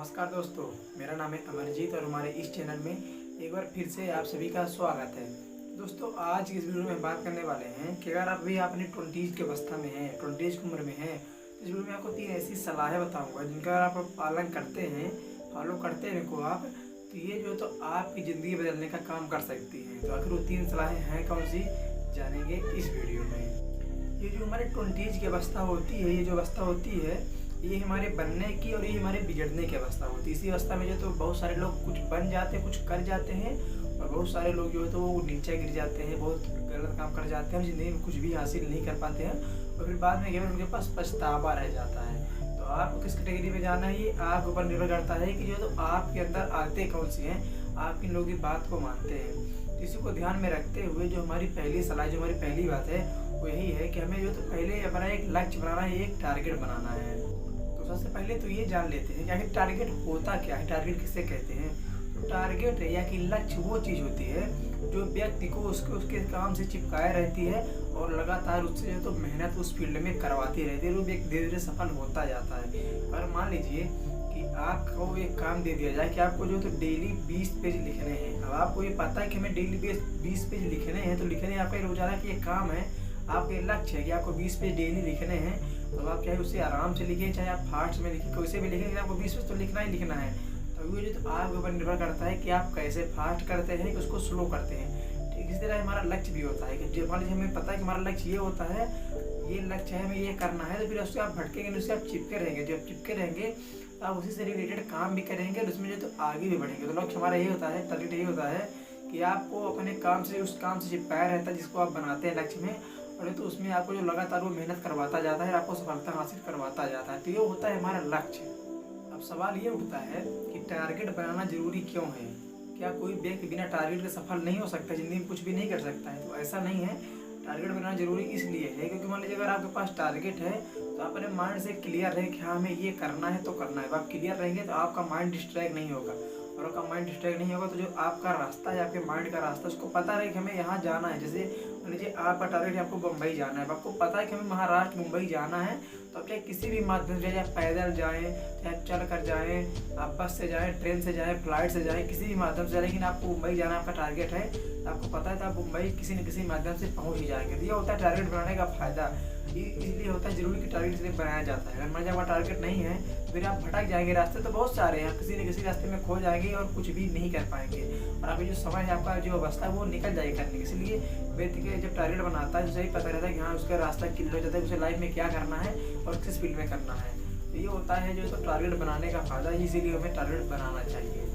नमस्कार दोस्तों, मेरा नाम है अमरजीत और हमारे इस चैनल में एक बार फिर से आप सभी का स्वागत है। दोस्तों, आज की इस वीडियो में बात करने वाले हैं कि अगर आप भी अपनी 20s की अवस्था में हैं, 20s की उम्र में हैं, तो इस वीडियो में आपको 3 ऐसी सलाहें बताऊंगा जिनका अगर आप पालन करते हैं, फॉलो करते हैं इनको आप, तो ये जो तो आपकी ज़िंदगी बदलने का काम कर सकती हैं। तो आखिर वो 3 सलाहें हैं कौन सी, जानेंगे इस वीडियो में। ये जो हमारे 20s की अवस्था होती है, ये जो अवस्था होती है, ये हमारे बनने की और ये हमारे बिगड़ने की अवस्था होती है। इसी अवस्था में जो तो बहुत सारे लोग कुछ बन जाते हैं, कुछ कर जाते हैं, और बहुत सारे लोग जो है तो वो नीचे गिर जाते हैं, बहुत गलत काम कर जाते हैं, ज़िंदगी में कुछ भी हासिल नहीं कर पाते हैं और फिर बाद में केवल उनके पास पछतावा रह जाता है। तो आपको किस कैटेगरी में जाना है, ये आपके ऊपर निर्भर करता है कि जो तो आपके अंदर आदतें कौन सी हैं, आप किन लोगों की बात को मानते हैं। इसी को ध्यान में रखते हुए जो हमारी पहली सलाह, जो हमारी पहली बात है, वो यही है कि हमें जो तो पहले अपना एक लक्ष्य बनाना है, एक टारगेट बनाना है। सबसे पहले तो ये जान लेते हैं कि आखिर टारगेट होता क्या है, टारगेट किसे कहते हैं। तो टारगेट है या कि लक्ष्य वो चीज़ होती है जो व्यक्ति को उसके काम से चिपकाए रहती है और लगातार उससे जो तो मेहनत उस फील्ड में करवाती रहती है, वो व्यक्ति धीरे धीरे सफल होता जाता है। और मान लीजिए कि आपको एक काम दे दिया जाए कि आपको जो तो डेली 20 पेज लिखने हैं। अब आपको ये पता है कि हमें डेली 20 पेज लिखने हैं, तो लिखने आपका रोजाना की एक काम है, आपका लक्ष्य है कि आपको 20 पेज डेली लिखने हैं। तो आप चाहे उसे आराम से लिखें, चाहे आप फास्ट में लिखें, कैसे भी लिखें, आपको 20 पेज तो लिखना ही लिखना है। तो ये जो तो आपके ऊपर निर्भर करता है कि आप कैसे फास्ट करते हैं, कि उसको स्लो करते हैं। ठीक इसी तरह हमारा लक्ष्य भी होता है कि जब मान लीजिए हमें पता है कि हमारा लक्ष्य ये होता है, ये लक्ष्य है, हमें ये करना है, तो फिर उससे आप भटकेंगे नहीं, उससे आप चिपके रहेंगे। जब चिपके रहेंगे तो आप उसी से रिलेटेड काम भी करेंगे और उसमें जो तो आगे भी बढ़ेंगे। तो लक्ष्य हमारा यही होता है, टारगेट यही होता है कि आपको अपने काम से, उस काम से चिपकाया रहता है जिसको आप बनाते हैं लक्ष्य में, और तो उसमें आपको जो लगातार वो मेहनत करवाता जाता है, आपको सफलता हासिल करवाता जाता है। तो ये होता है हमारा लक्ष्य। अब सवाल ये उठता है कि टारगेट बनाना जरूरी क्यों है। क्या कोई व्यक्ति बिना टारगेट के सफल नहीं हो सकता, जिंदगी में कुछ भी नहीं कर सकता है? तो ऐसा नहीं है। टारगेट बनाना जरूरी इसलिए है क्योंकि मान लीजिए अगर आपके पास टारगेट है तो आप अपने माइंड से क्लियर रहे कि हाँ हमें ये करना है तो करना है। आप क्लियर रहेंगे तो आपका माइंड डिस्ट्रैक्ट नहीं होगा, और आपका माइंड डिस्ट्रैक्ट नहीं होगा तो जो आपका रास्ता है, आपके माइंड का रास्ता, उसको पता रहे कि हमें यहाँ जाना है। जैसे मान लीजिए आपका टारगेट है आपको मुंबई जाना है, आपको पता है कि हमें महाराष्ट्र मुंबई जाना है, तो आप चाहे किसी भी माध्यम से, चाहे पैदल जाएँ, चाहे चल कर जाएँ, आप बस से जाएँ, ट्रेन से जाएँ, फ्लाइट से जाएँ, किसी भी माध्यम से जाएँ, लेकिन आपको मुंबई जाना आपका टारगेट है, तो आपको पता है तो आप मुंबई किसी न किसी माध्यम से पहुँच ही जाएंगे। तो ये होता है टारगेट बनाने का फायदा। इसलिए होता है जरूरी कि टारगेट इसलिए बनाया जाता है। अगर मान लीजिए आपका टारगेट नहीं है तो फिर आप भटक जाएंगे। रास्ते तो बहुत सारे हैं, आप किसी न किसी रास्ते में खो जाएंगे और कुछ भी नहीं कर पाएंगे, और आपका जो समय है, आपका जो अवस्था है, वो निकल जाएगी करने की। इसलिए व्यक्ति के जब टारगेट बनाता है तो सही पता रहता है कि हाँ उसका रास्ता क्लियर हो जाता है, उसे लाइफ में क्या करना है और किस फील्ड में करना है। तो ये होता है जो तो टारगेट बनाने का फायदा, इसीलिए हमें टारगेट बनाना चाहिए।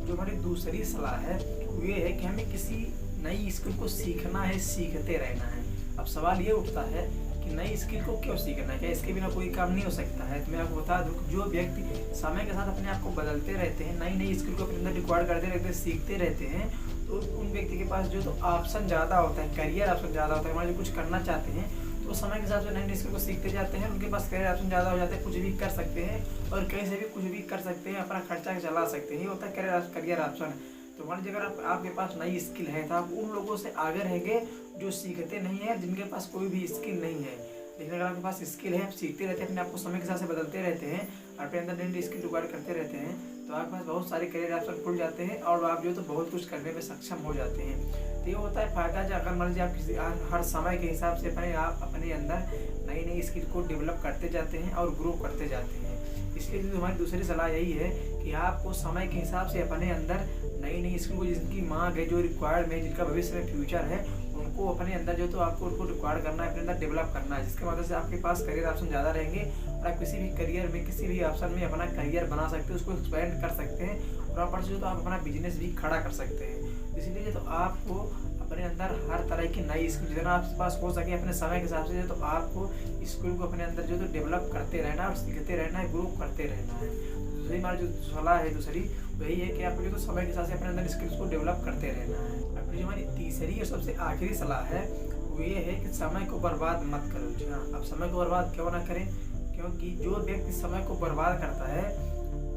जो हमारी दूसरी सलाह है वो ये है कि हमें किसी नई स्किल को सीखना है, सीखते रहना है। अब सवाल ये उठता है कि नई स्किल को क्यों सीखना है, क्या इसके बिना कोई काम नहीं हो सकता है? तो मैं आपको बता दूं कि जो व्यक्ति समय के साथ अपने आप को बदलते रहते हैं, नई नई स्किल को अपने अंदर रिक्वायर करते रहते हैं, सीखते रहते हैं, तो उन व्यक्ति के पास जो तो ऑप्शन ज़्यादा होता है, करियर ऑप्शन ज़्यादा होता है। हमारे जो कुछ करना चाहते हैं तो समय के हिसाब से नई नई स्किल को सीखते जाते हैं, उनके पास करियर ऑप्शन ज़्यादा हो जाते हैं, कुछ भी कर सकते हैं और कहीं से भी कुछ भी कर सकते हैं, अपना खर्चा चला सकते हैं। ये होता है करियर ऑप्शन। तो मान लीजिए अगर आपके पास नई स्किल है तो आप उन लोगों से आगे रहेंगे जो सीखते नहीं है, जिनके पास कोई भी स्किल नहीं है। लेकिन अगर आपके पास स्किल है, आप सीखते रहते हैं, अपने आपको समय के साथ से बदलते रहते हैं और अपने अंदर नई स्किल रिक्वायर करते रहते हैं, तो आपके पास बहुत सारे करियर ऑप्शन खुल जाते हैं और आप जो तो बहुत कुछ करने में सक्षम हो जाते हैं। तो ये होता है फायदा। जो अगर मान लीजिए आप किसी हर समय के हिसाब से अपने अंदर नई नई स्किल को डेवलप करते जाते हैं और ग्रो करते जाते हैं। इसलिए हमारी दूसरी सलाह यही है कि आपको समय के हिसाब से अपने अंदर नई नई स्किल को, जिनकी मांग है, जो रिक्वायर्ड है, जिनका भविष्य में फ्यूचर है, उनको अपने अंदर जो तो आपको उनको रिक्वायर करना है, अपने अंदर डेवलप करना है, जिसके मदद से आपके पास करियर ऑप्शन ज़्यादा रहेंगे और आप किसी भी करियर में, किसी भी ऑप्शन में अपना करियर बना सकते हैं, उसको एक्सपेंड कर सकते हैं और आप जो तो आप अपना बिजनेस भी खड़ा कर सकते हैं। इसलिए तो आपको अपने अंदर हर तरह की नई स्किल जितना आपके पास हो सके अपने समय के हिसाब से, तो आपको स्किल को अपने अंदर जो तो डेवलप करते रहना है और सीखते रहना है, ग्रो करते रहना है। दूसरी हमारी जो सलाह है दूसरी वही है कि आपको जो तो समय के हिसाब से अपने अंदर स्किल्स को डेवलप करते रहना है। अब जो हमारी तीसरी और सबसे आखिरी सलाह है वो ये है कि समय को बर्बाद मत करो। जी हाँ, अब समय को बर्बाद क्यों ना करें, क्योंकि जो व्यक्ति समय को बर्बाद करता है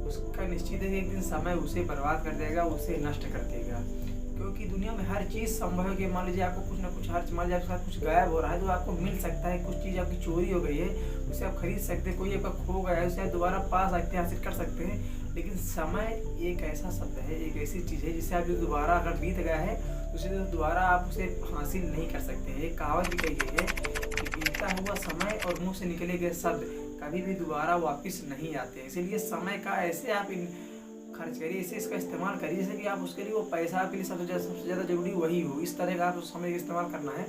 उसका निश्चित है कि एक दिन समय उसे बर्बाद कर देगा, उसे नष्ट कर देगा। क्योंकि दुनिया में हर चीज़ संभव है कि मान लीजिए आपको कुछ ना कुछ, मान लीजिए आपके साथ कुछ गायब हो रहा है तो आपको मिल सकता है। कुछ चीज़ आपकी चोरी हो गई है उसे आप खरीद सकते हैं, कोई आपका खो गया है उसे आप दोबारा पा सकते हैं, हासिल कर सकते हैं। लेकिन समय एक ऐसा शब्द है, एक ऐसी चीज़ है जिसे आप जो दोबारा अगर बीत गया है उसे तो दोबारा आप उसे हासिल नहीं कर सकते हैं। एक कहावत भी कही गई है कि बीता हुआ समय और मुँह से निकले गए शब्द कभी भी दोबारा वापस नहीं आते हैं। इसीलिए समय का ऐसे आप खर्च करिए, इसे इसका इस्तेमाल करिए जैसे कि आप उसके लिए वो पैसा आपके लिए सबसे ज़्यादा जरूरी वही हो। इस तरह का आप उस समय का इस्तेमाल करना है।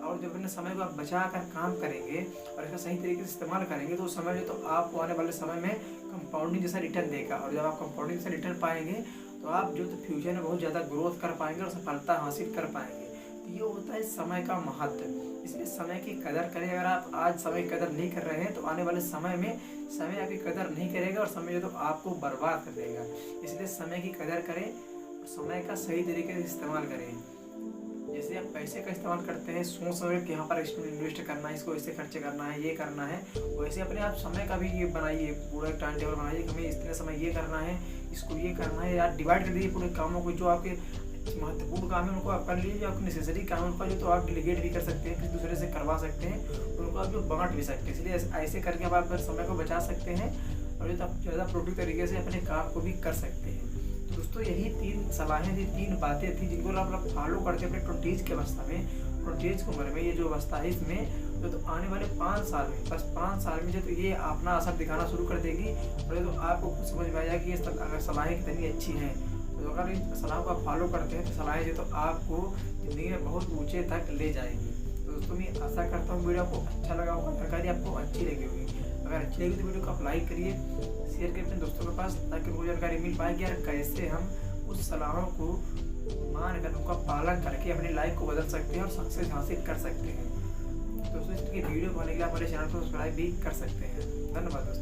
और जब अपने समय को आप बचा कर काम करेंगे और इसका सही तरीके से इस्तेमाल करेंगे तो उस समय जो तो आपको आने वाले समय में कंपाउंडिंग जैसा रिटर्न देगा। और जब आप कंपाउंडिंग जैसा रिटर्न पाएंगे तो आप जो तो फ्यूचर में बहुत ज़्यादा ग्रोथ कर पाएंगे और सफलता हासिल कर पाएंगे। तो ये होता है समय का महत्व। इसलिए समय की कदर करें। अगर आप आज समय की कदर नहीं कर रहे हैं तो आने वाले समय में समय आपकी कदर नहीं करेगा और समय जो तो आपको बर्बाद कर देगा। इसलिए समय की कदर करें और समय का सही तरीके से इस्तेमाल करें। जैसे आप पैसे का इस्तेमाल करते हैं सोच समझ के यहाँ पर इसमें इन्वेस्ट करना है, इसको इससे खर्चे करना है, ये करना है, वैसे अपने आप समय का भी ये बनाइए, पूरा टाइम टेबल बनाइए कि हमें इतने समय ये करना है, इसको ये करना है। यार डिवाइड कर दीजिए पूरे कामों को, जो आपके महत्वपूर्ण काम है उनको आप कर लीजिए, जो आपके नेसेसरी काम है उनका जो तो आप डिलीगेट भी कर सकते हैं, किसी दूसरे से करवा सकते हैं, उनको आप जो बांट भी सकते हैं। इसलिए ऐसे करके आप अपने समय को बचा सकते हैं और जो आप ज़्यादा प्रोडक्टिव तरीके से अपने काम को भी कर सकते हैं। तो दोस्तों यही 3 सलाहें थी, 3 बातें थी जिनको आप फॉलो करके अपने 20s की अवस्था में, 20s की उम्र में, ये जो अवस्था है इसमें जो तो आने वाले 5 साल में, बस 5 साल में जो तो ये अपना असर दिखाना शुरू कर देगी। और जो तो आपको कुछ समझ में आएगा कि ये अगर सलाहें कितनी अच्छी हैं। तो अगर इन सलाहों को आप फॉलो करते हैं तो सलाहें जो तो आपको ज़िंदगी में बहुत ऊंचे तक ले जाएंगी। तो दोस्तों मैं आशा करता हूँ वीडियो आपको अच्छा लगा होगा, जानकारी आपको अच्छी लगी होगी। अगर अच्छी लगी तो वीडियो को आप लाइक करिए, शेयर करिए अपने दोस्तों के पास, ताकि उनको जानकारी मिल पाए कि यार कैसे हम उस सलाहों को मान कर उनका पालन करके अपनी लाइफ को बदल सकते हैं और सक्सेस हासिल कर सकते हैं। दोस्तों इसकी वीडियो पाने के लिए हमारे चैनल को सब्सक्राइब भी कर सकते हैं। धन्यवाद दोस्तों।